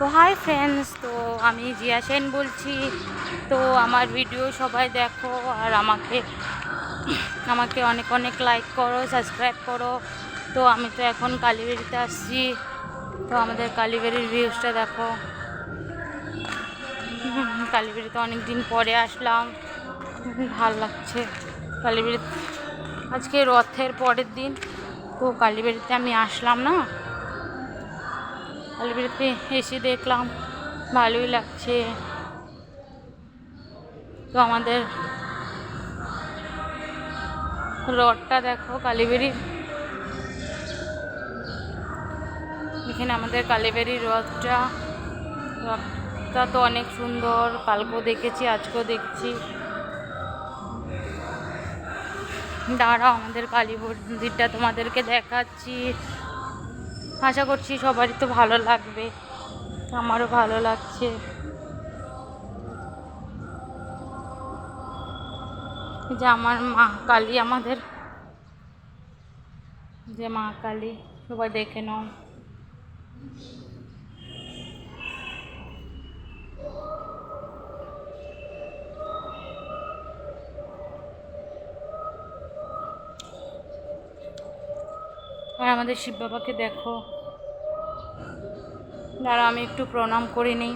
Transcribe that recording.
তো hi friends, তো আমি জিয়া সেন বলছি। তো আমার ভিডিও সবাই দেখো আর আমাকে আমাকে অনেক অনেক লাইক করো, সাবস্ক্রাইব করো। তো আমি তো এখন কালীবাড়িতে আসছি। তো আমাদের কালীবাড়ির ভিউজটা দেখো। কালীবাড়িতে অনেক দিন পরে আসলাম, ভাল লাগছে কালীবাড়িতে। আজকে রথের পরের দিন, তো কালীবাড়িতে আমি আসলাম না, কালীবাড়িতে এসে দেখলাম ভালোই লাগছে। তো আমাদের রথটা দেখো কালীবাড়ির, এখানে আমাদের কালীবাড়ির রথটা তো অনেক সুন্দর। কালকেও দেখেছি, আজকেও দেখছি। দাঁড়াও, আমাদের কালী মন্দিরটা তোমাদেরকে দেখাচ্ছি। আশা করছি সবারই তো ভালো লাগবে, আমারও ভালো লাগছে। যে আমার মা কালী, আমাদের যে মা কালী, সবাই দেখে নাও। আর আমাদের শিব বাবাকে দেখো। দাঁড়া, আমি একটু প্রণাম করে নিই।